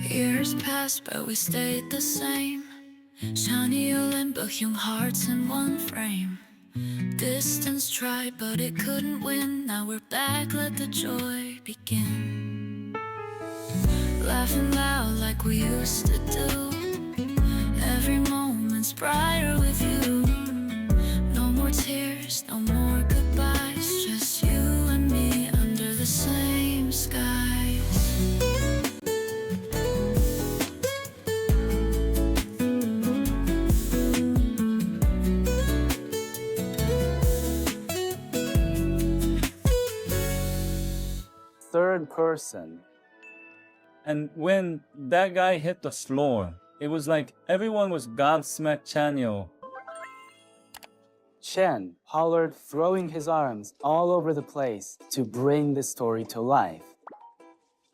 Years passed, but we stayed the same. Chanyeol and Baekhyun hearts in one frame. Distance tried, but it couldn't win. Now we're back, let the joy begin. Laughing loud like we used to do. Every moment's brighter with you. No more tears, no more goodbyes. Just you and me under the same skies. Third person. And when that guy hit the floor, it was like everyone was gobsmacked Chanyeol. Chen hollered, throwing his arms all over the place to bring the story to life.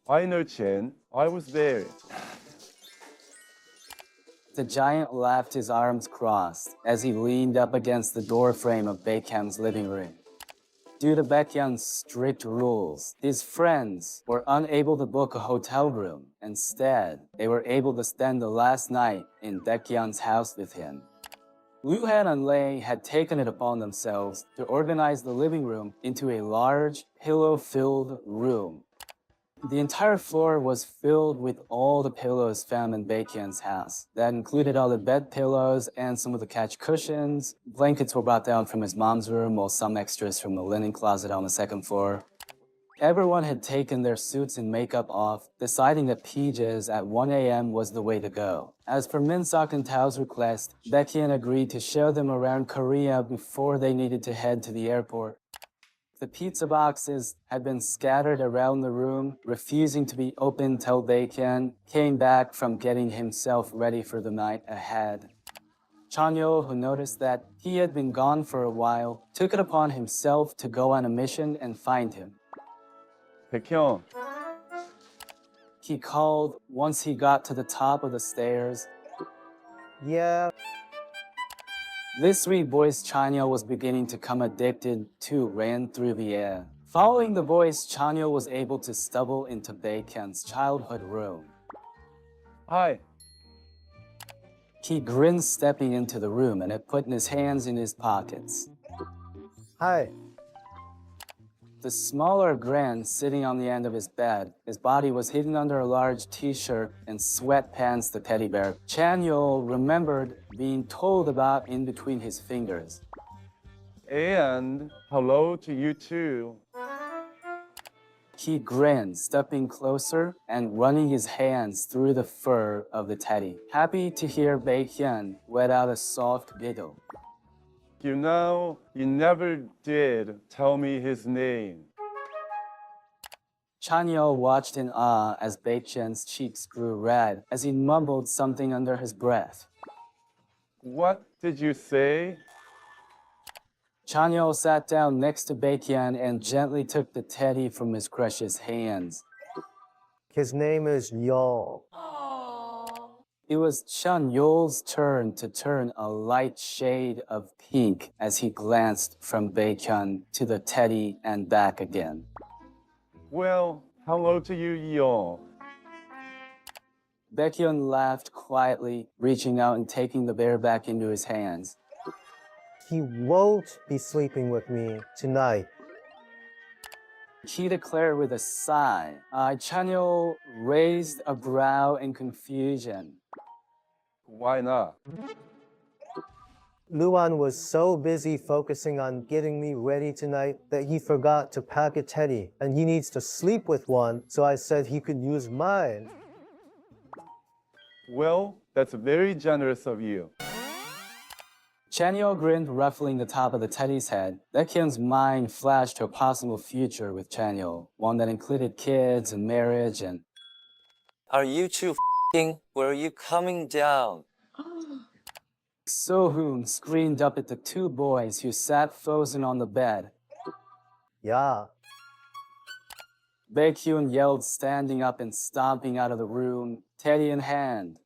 I know Chen. I was there. The giant left his arms crossed as he leaned up against the door frame of Baekhyun's living room. Due to Baekhyun's strict rules, his friends were unable to book a hotel room. Instead, they were able to spend the last night in Baekhyun's house with him. Woo-han and Lei had taken it upon themselves to organize the living room into a large, pillow-filled room. The entire floor was filled with all the pillows found in Baekhyun's house. That included all the bed pillows and some of the couch cushions. Blankets were brought down from his mom's room, while some extras from the linen closet on the second floor. Everyone had taken their suits and makeup off, deciding that PJs at 1 a.m. was the way to go. As for Minseok and Tao's request, Baekhyun agreed to show them around Korea before they needed to head to the airport. The pizza boxes had been scattered around the room, refusing to be opened till Baekhyun came back from getting himself ready for the night ahead. Chanyeol, who noticed that he had been gone for a while, took it upon himself to go on a mission and find him. Baekhyun, He called once he got to the top of the stairs. Yeah. This sweet voice Chanyeol was beginning to become addicted to ran through the air. Following the voice, Chanyeol was able to stumble into Baekhyun's childhood room. hi. He grinned stepping into the room and had put his hands in his pockets. Hi. The smaller grin sitting on the end of his bed, his body was hidden under a large t-shirt and sweatpants the teddy bear. Chanyeol remembered being told about in between his fingers. And hello to you too. He grinned, stepping closer and running his hands through the fur of the teddy. Happy to hear Baekhyun let out a soft giggle. You know, you never did tell me his name. Chanyeol watched in awe as Baekhyun's cheeks grew red as he mumbled something under his breath. What did you say? Chanyeol sat down next to Baekhyun and gently took the teddy from his crush's hands. His name is Yeol. It was Chanyeol's turn to turn a light shade of pink as he glanced from Baekhyun to the teddy and back again. Well, hello to you, Yeol. Baekhyun laughed quietly, reaching out and taking the bear back into his hands. He won't be sleeping with me tonight. He declared with a sigh. Chanyeol raised a brow in confusion. Why not? Luan was so busy focusing on getting me ready tonight that he forgot to pack a teddy, and he needs to sleep with one, so I said he could use mine. Well, that's very generous of you. Chanyeol grinned, ruffling the top of the teddy's head. Baekhyun's mind flashed to a possible future with Chanyeol, one that included kids and marriage and... Are you two f***ing? Where are you coming down? Sehun screamed up at the two boys who sat frozen on the bed. Yeah. Baekhyun yelled, standing up and stomping out of the room. teddy in hand.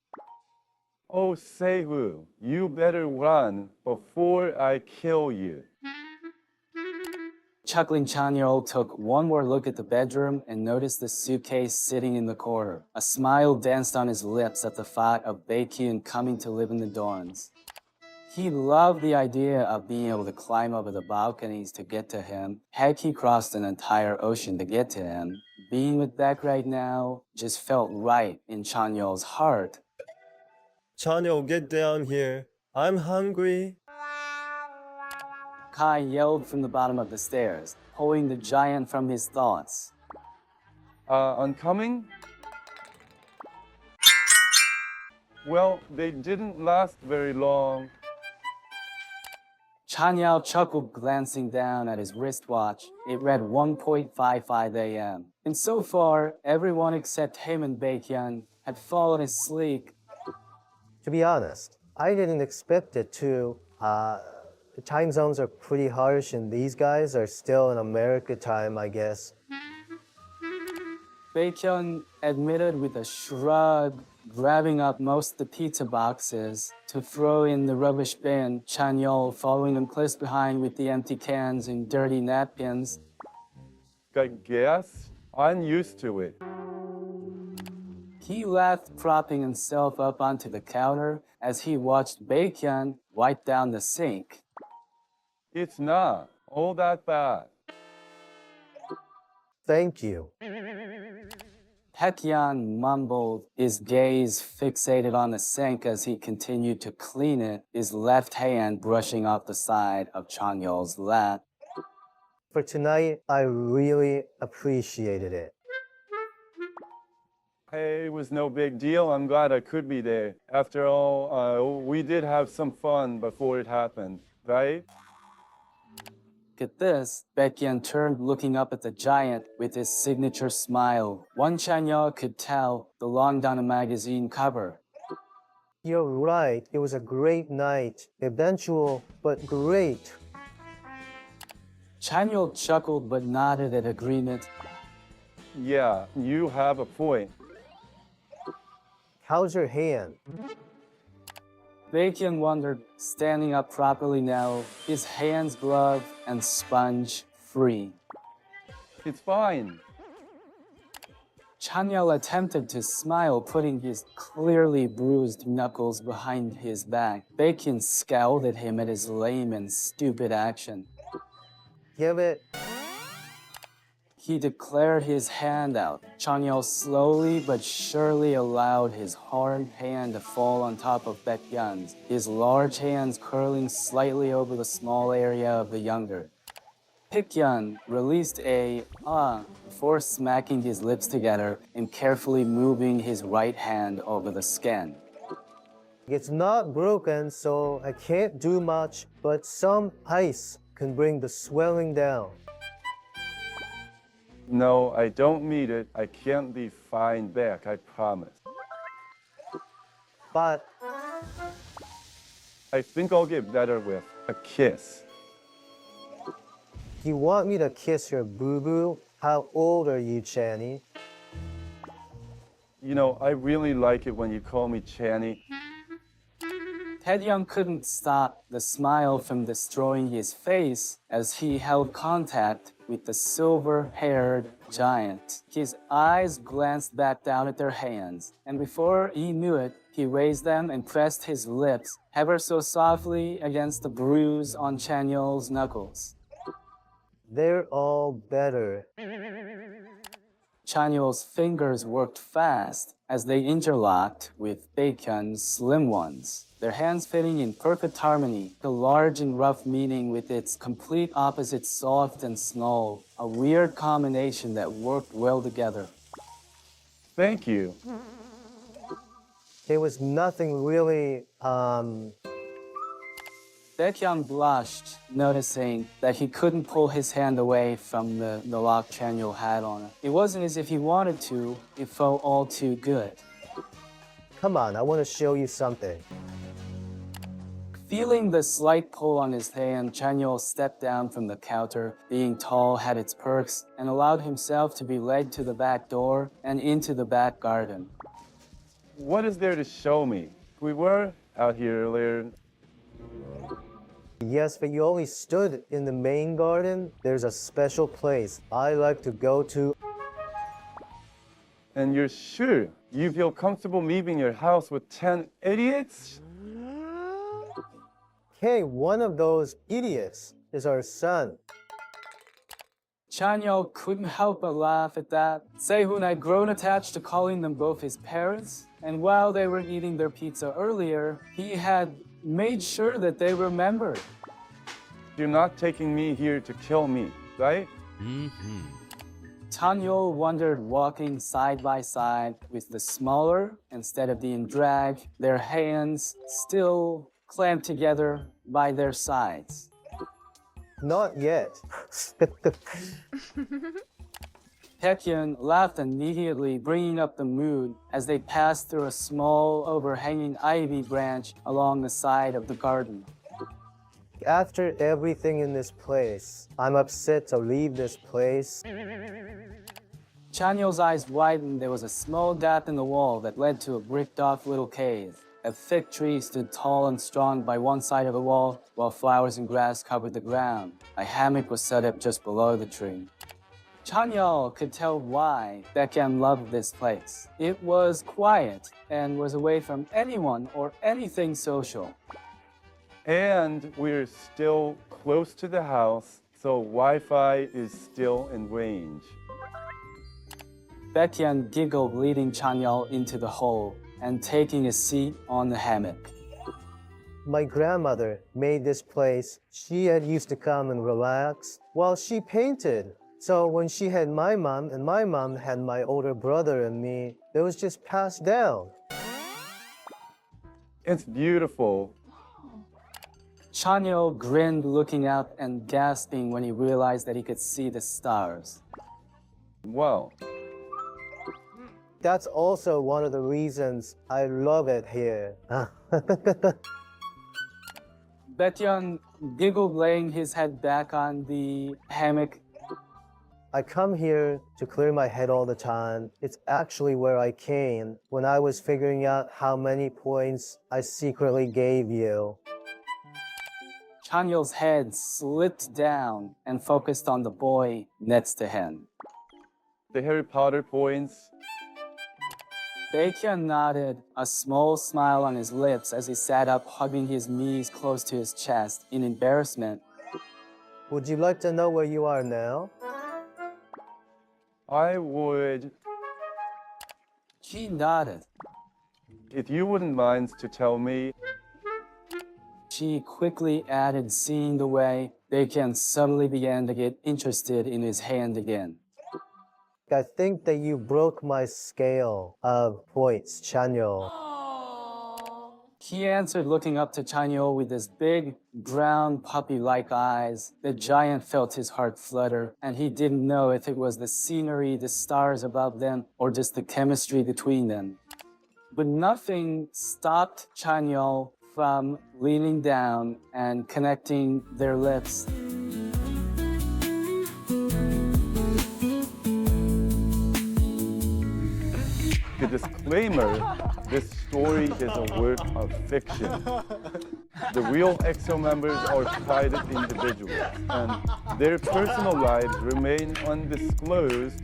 Oh, Sehun, you better run before I kill you. Chuckling Chanyeol took one more look at the bedroom and noticed the suitcase sitting in the corner. A smile danced on his lips at the thought of Baekhyun coming to live in the dorms. He loved the idea of being able to climb over the balconies to get to him. Had he crossed an entire ocean to get to him, being with Baek right now just felt right in Chanyeol's heart. Chanyeol, get down here. I'm hungry. Kai yelled from the bottom of the stairs, pulling the giant from his thoughts. I'm coming? Well, they didn't last very long. Chanyeol chuckled, glancing down at his wristwatch. It read 1:55 a.m. And so far, everyone except him and Baekhyun had fallen asleep. To be honest, I didn't expect it to. The time zones are pretty harsh, and these guys are still in America time, I guess. Baekhyun admitted with a shrug, grabbing up most of the pizza boxes to throw in the rubbish bin, Chanyeol following him close behind with the empty cans and dirty napkins. I guess I'm used to it. He laughed, propping himself up onto the counter as he watched Baekhyun wipe down the sink. It's not all that bad. Thank you. Baekhyun mumbled, his gaze fixated on the sink as he continued to clean it, his left hand brushing off the side of Chanyeol's lap. For tonight, I really appreciated it. Hey, it was no big deal. I'm glad I could be there. After all, we did have some fun before it happened, right? At this, Baekhyun turned, looking up at the giant with his signature smile. One Chanyeol could tell belonged on a magazine cover. You're right, it was a great night. Eventual, but great. Chanyeol chuckled but nodded at agreement. Yeah, you have a point. How's your hand? Baekhyun wondered, standing up properly now, his hands gloved and sponge free. It's fine. Chanyeol attempted to smile, putting his clearly bruised knuckles behind his back. Baekhyun scowled at him at his lame and stupid action. Give it. He declared his hand out. Chanyeol slowly but surely allowed his hard hand to fall on top of Baekhyun's, his large hands curling slightly over the small area of the younger. Baekhyun released a before smacking his lips together and carefully moving his right hand over the skin. It's not broken, so I can't do much, but some ice can bring the swelling down. No, I don't need it. I can't be fine back, I promise. But I think I'll get better with a kiss. you want me to kiss your boo-boo? How old are you, Channy? You know, I really like it when you call me Channy. Taehyung couldn't stop the smile from destroying his face as he held contact with the silver-haired giant. His eyes glanced back down at their hands, and before he knew it, he raised them and pressed his lips ever so softly against the bruise on Chanyeol's knuckles. They're all better. Chanyeol's fingers worked fast as they interlocked with Baekhyun's slim ones, their hands fitting in perfect harmony, the large and rough meeting with its complete opposite soft and small, a weird combination that worked well together. Thank you. There was nothing really, Baekhyun blushed, noticing that he couldn't pull his hand away from the lock Chanyeol had on it. It wasn't as if he wanted to, it felt all too good. Come on, I want to show you something. Feeling the slight pull on his hand, Chanyeol stepped down from the counter. Being tall had its perks, and allowed himself to be led to the back door and into the back garden. what is there to show me? We were out here earlier. Yes, but you only stood in the main garden. There's a special place I like to go to. And you're sure you feel comfortable leaving your house with 10 idiots? Hey, one of those idiots is our son. Chanyeol couldn't help but laugh at that. Sehun had grown attached to calling them both his parents, and while they were eating their pizza earlier, he had made sure that they remembered. You're not taking me here to kill me, right? Chanyeol wondered walking side by side with the smaller instead of being dragged, their hands still clamped together by their sides. Not yet. Baekhyun laughed immediately, bringing up the mood as they passed through a small overhanging ivy branch along the side of the garden. After everything in this place, I'm upset to leave this place. Chanyeol's eyes widened. There was a small gap in the wall that led to a bricked-off little cave. A thick tree stood tall and strong by one side of the wall, while flowers and grass covered the ground. A hammock was set up just below the tree. Chanyeol could tell why Baekhyun loved this place. It was quiet and was away from anyone or anything social. And we're still close to the house, so Wi-Fi is still in range. Baekhyun giggled, leading Chanyeol into the hole and taking a seat on the hammock. My grandmother made this place. She had used to come and relax while she painted. So when she had my mom and my mom had my older brother and me, it was just passed down. It's beautiful. Chanyeol grinned, looking out and gasping when he realized that he could see the stars. Wow. That's also one of the reasons I love it here. Baekhyun giggled, laying his head back on the hammock. I come here to clear my head all the time. It's actually where I came when I was figuring out how many points I secretly gave you. Chanyeol's head slipped down and focused on the boy next to him. The Harry Potter points. Baekhyun nodded, a small smile on his lips as he sat up, hugging his knees close to his chest in embarrassment. Would you like to know where you are now? I would, She nodded. if you wouldn't mind to tell me. She quickly added, seeing the way Baekhyun suddenly began to get interested in his hand again. I think that you broke my scale of points, Chanyeol. He answered, looking up to Chanyeol with his big, brown, puppy-like eyes. The giant felt his heart flutter, and he didn't know if it was the scenery, the stars above them, or just the chemistry between them. But nothing stopped Chanyeol from leaning down and connecting their lips. The disclaimer, this story is a work of fiction. The real EXO members are private individuals, and their personal lives remain undisclosed